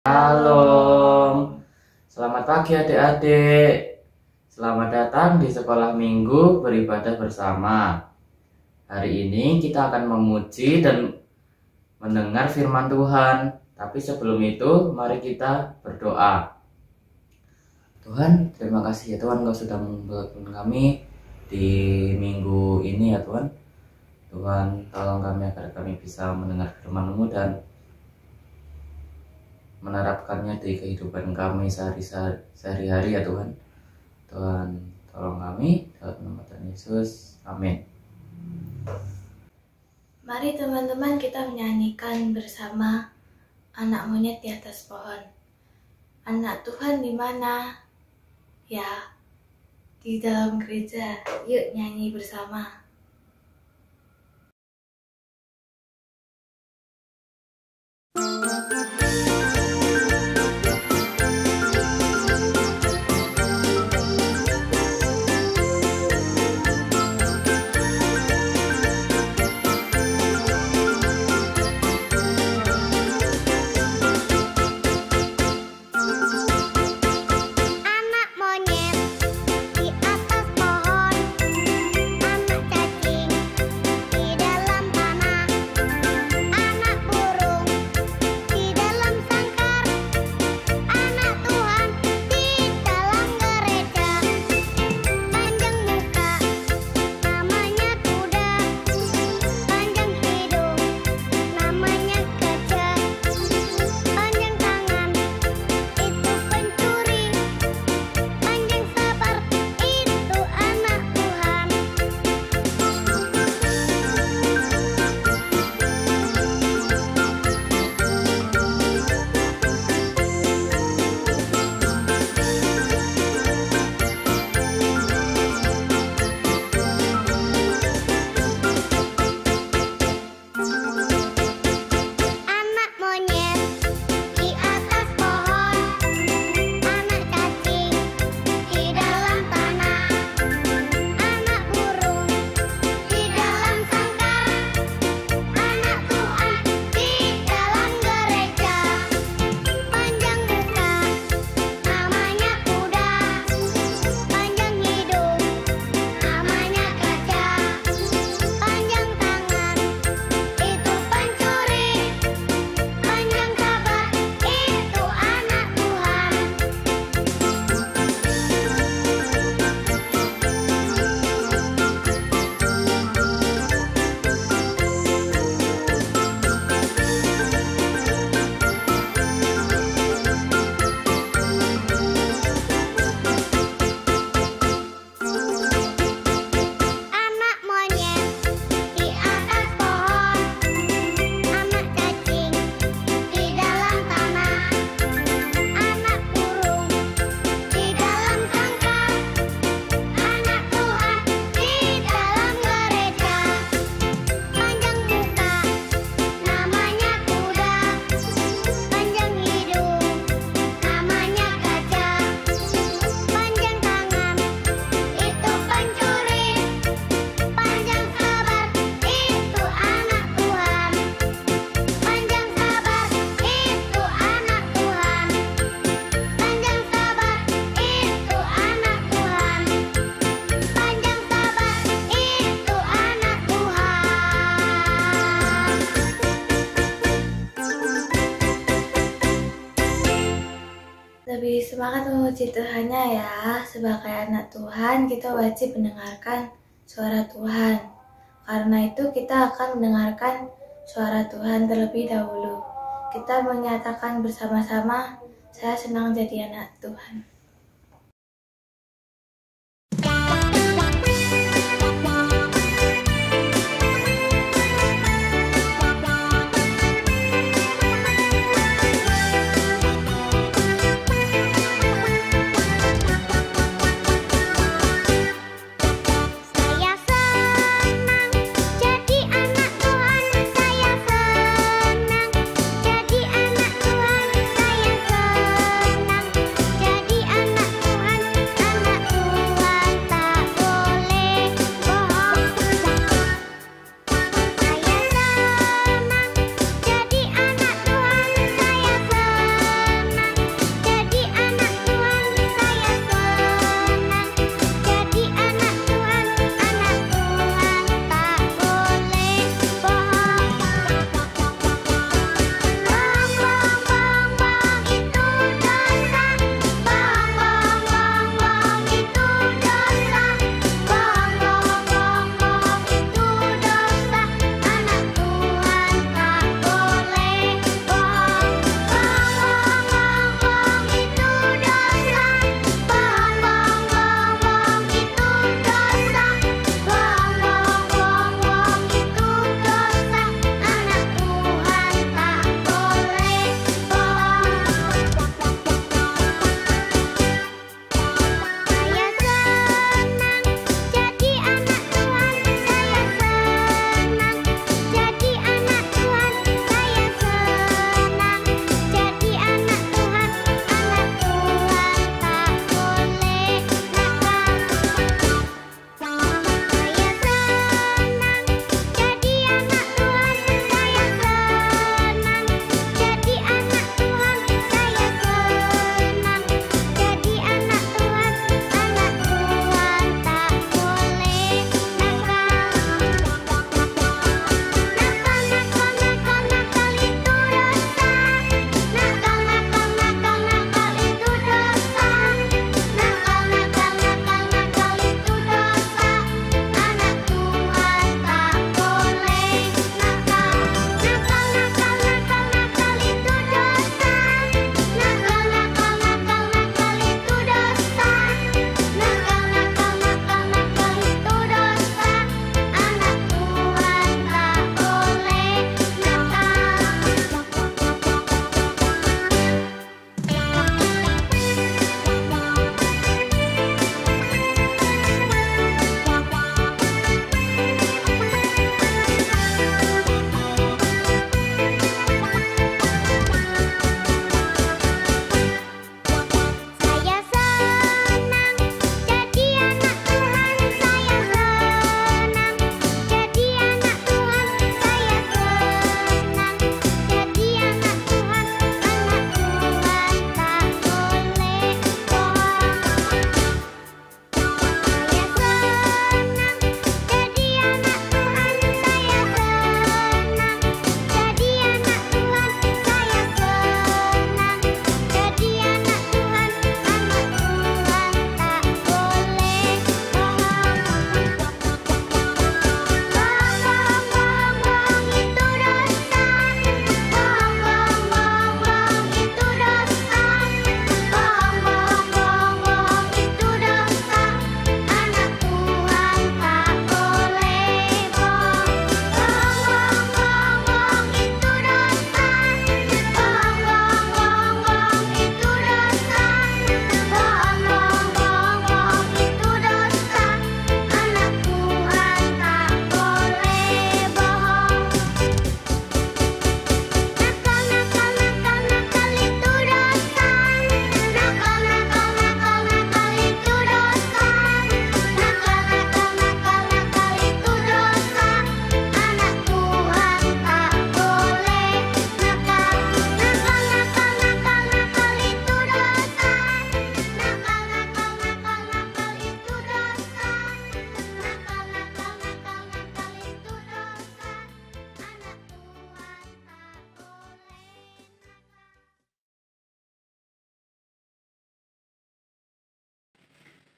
Shalom, selamat pagi adik-adik. Selamat datang di sekolah minggu beribadah bersama. Hari ini kita akan memuji dan mendengar firman Tuhan. Tapi sebelum itu, mari kita berdoa. Tuhan, terima kasih ya Tuhan, Engkau sudah memberkati kami di minggu ini ya Tuhan. Tuhan, tolong kami agar kami bisa mendengar firman-Mu dan menerapkannya di kehidupan kami sehari-hari ya Tuhan. Tuhan, tolong kami dalam nama Tuhan Yesus. Amin. Mari teman-teman kita menyanyikan bersama Anak Monyet di Atas Pohon. Anak Tuhan di mana? Ya, di dalam gereja. Yuk nyanyi bersama. Lebih semangat memuji Tuhannya ya. Sebagai anak Tuhan, kita wajib mendengarkan suara Tuhan. Karena itu kita akan mendengarkan suara Tuhan terlebih dahulu. Kita menyatakan bersama-sama, saya senang jadi anak Tuhan. Jadi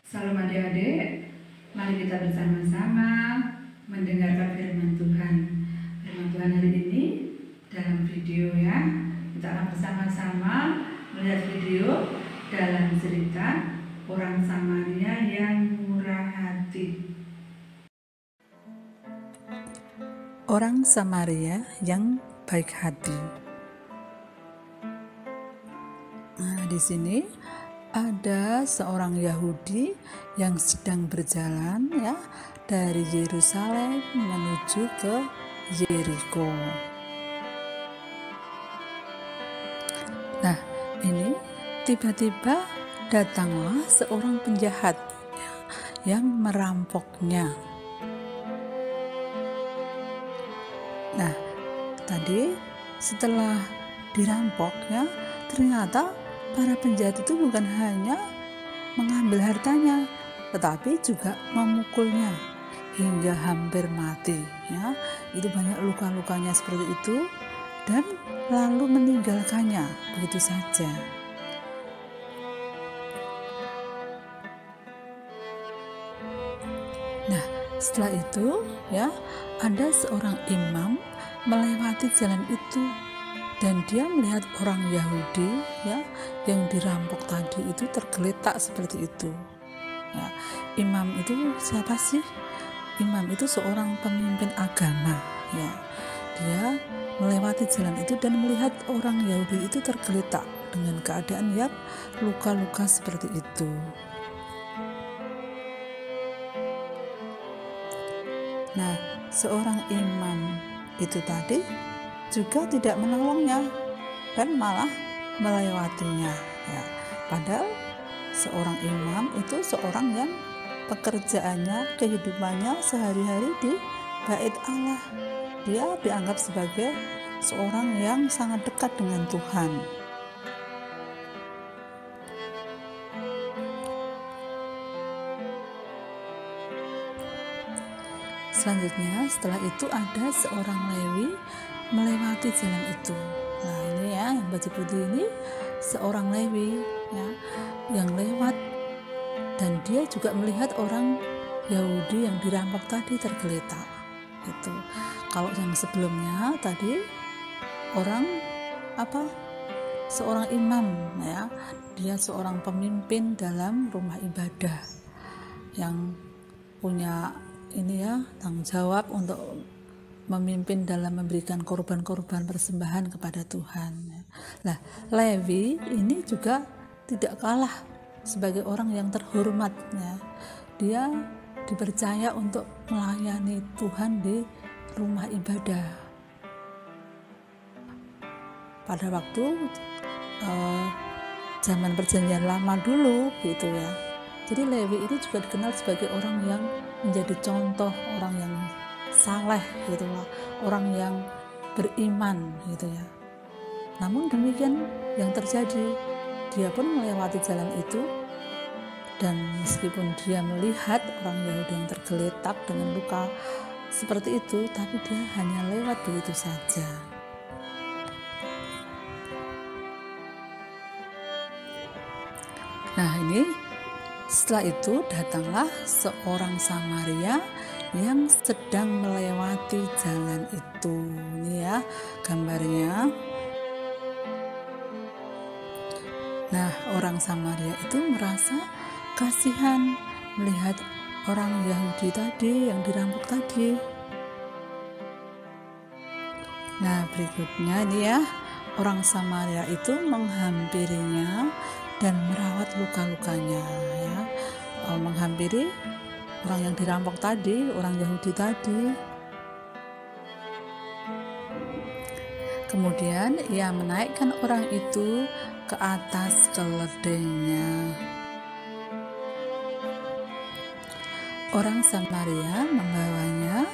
Salam adik-adik, mari kita bersama-sama mendengarkan firman Tuhan. Firman Tuhan hari ini dalam video ya. Kita akan bersama-sama melihat video dalam cerita orang Samaria yang murah hati. Orang Samaria yang baik hati. Nah, di sini ada seorang Yahudi yang sedang berjalan ya dari Yerusalem menuju ke Yeriko. Nah, ini tiba-tiba datanglah seorang penjahat yang merampoknya. Nah, tadi setelah dirampoknya, ternyata para penjahat itu bukan hanya mengambil hartanya, tetapi juga memukulnya hingga hampir mati ya. Itu banyak luka-lukanya seperti itu, dan lalu meninggalkannya begitu saja. Nah, setelah itu ya, ada seorang imam melewati jalan itu, dan dia melihat orang Yahudi ya yang dirampok tadi itu tergeletak seperti itu ya. Imam itu siapa sih? Imam itu seorang pemimpin agama ya. Dia melewati jalan itu dan melihat orang Yahudi itu tergeletak dengan keadaan yang luka-luka seperti itu. Nah, seorang imam itu tadi juga tidak menolongnya dan malah melewatinya ya. Padahal seorang imam itu seorang yang pekerjaannya, kehidupannya sehari-hari di bait Allah. Dia dianggap sebagai seorang yang sangat dekat dengan Tuhan. Selanjutnya, setelah itu ada seorang Lewi melewati jalan itu. Nah, ini ya, yang baju putih ini seorang Lewi ya, yang lewat, dan dia juga melihat orang Yahudi yang dirampok tadi tergeletak. Itu. Kalau yang sebelumnya tadi seorang imam ya, dia seorang pemimpin dalam rumah ibadah yang punya ini ya, tanggung jawab untuk memimpin dalam memberikan korban-korban persembahan kepada Tuhan. Nah, Lewi ini juga tidak kalah sebagai orang yang terhormat ya. Dia dipercaya untuk melayani Tuhan di rumah ibadah. Pada waktu zaman perjanjian lama dulu gitu ya. Jadi Lewi ini juga dikenal sebagai orang yang menjadi contoh, orang yang saleh gitu lah, orang yang beriman gitu ya. Namun demikian yang terjadi, dia pun melewati jalan itu, dan meskipun dia melihat orang Yahudi yang tergeletak dengan luka seperti itu, tapi dia hanya lewat begitu saja. Nah, ini setelah itu datanglah seorang Samaria yang sedang melewati jalan itu. Ini ya gambarnya. Nah, orang Samaria itu merasa kasihan melihat orang Yahudi tadi yang dirampok tadi. Nah, berikutnya ini ya, orang Samaria itu menghampirinya dan merawat luka-lukanya ya. Menghampiri orang yang dirampok tadi, orang Yahudi tadi. Kemudian ia menaikkan orang itu ke atas keledainya. Orang Samaria membawanya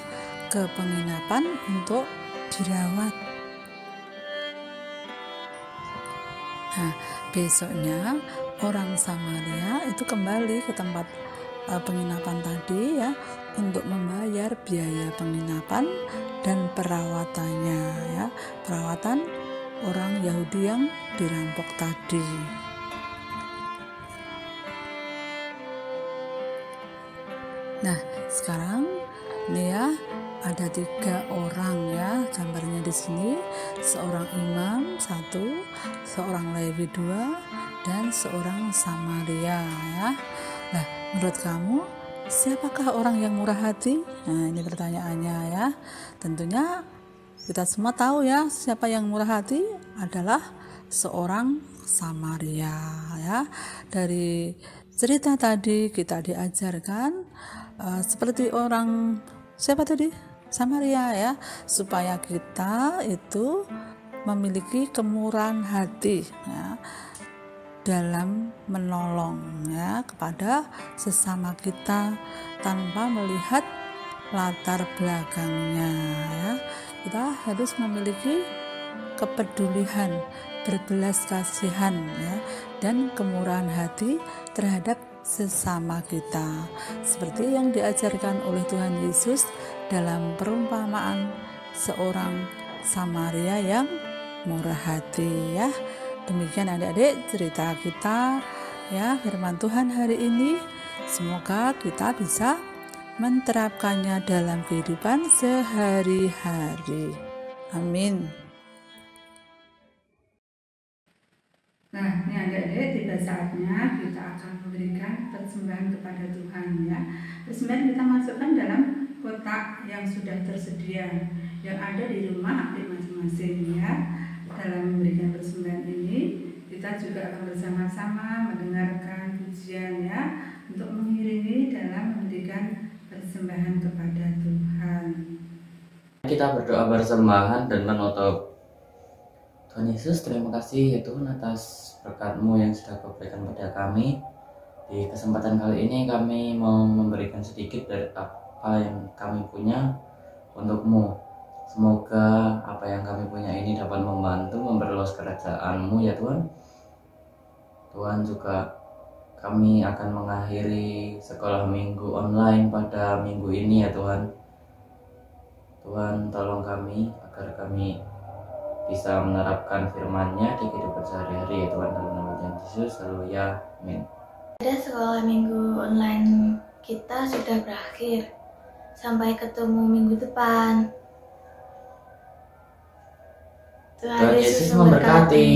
ke penginapan untuk dirawat. Nah, besoknya orang Samaria itu kembali ke tempat penginapan tadi ya, untuk membayar biaya penginapan dan perawatannya ya, perawatan orang Yahudi yang dirampok tadi. Nah, sekarang ini ya ada 3 orang ya gambarnya di sini, seorang imam 1, seorang Lewi 2, dan seorang Samaria ya. Nah, menurut kamu siapakah orang yang murah hati? Nah, ini pertanyaannya ya. Tentunya kita semua tahu ya, siapa yang murah hati adalah seorang Samaria ya. Dari cerita tadi kita diajarkan seperti orang siapa tadi? Samaria ya, supaya kita itu memiliki kemurahan hati ya, dalam menolong ya kepada sesama kita tanpa melihat latar belakangnya ya. Kita harus memiliki kepedulian, berbelas kasihan ya, dan kemurahan hati terhadap sesama kita, seperti yang diajarkan oleh Tuhan Yesus dalam perumpamaan seorang Samaria yang murah hati ya. Demikian adik-adik cerita kita ya, firman Tuhan hari ini. Semoga kita bisa menerapkannya dalam kehidupan sehari-hari. Amin. Nah, ini adik-adik, tiba saatnya kita akan memberikan persembahan kepada Tuhan ya. Persembahan kita masukkan dalam kotak yang sudah tersedia yang ada di rumah adik masing-masing ya. Dalam memberikan persembahan ini, kita juga akan bersama-sama mendengarkan pujian ya, untuk mengiringi dalam memberikan persembahan kepada Tuhan. Kita berdoa bersembahan dan menutup. Tuhan Yesus, terima kasih ya Tuhan atas berkat-Mu yang sudah Kau berikan pada kami. Di kesempatan kali ini kami mau memberikan sedikit dari apa yang kami punya untuk-Mu. Semoga apa yang kami punya ini dapat membantu memperluas kerajaan-Mu ya Tuhan. Tuhan, juga kami akan mengakhiri sekolah minggu online pada minggu ini ya Tuhan. Tuhan, tolong kami agar kami bisa menerapkan firman-Nya di kehidupan sehari-hari ya Tuhan, dalam nama Tuhan Yesus. Haleluya, amin. Ada sekolah minggu online kita sudah berakhir. Sampai ketemu minggu depan. Tuhan Yesus memberkati.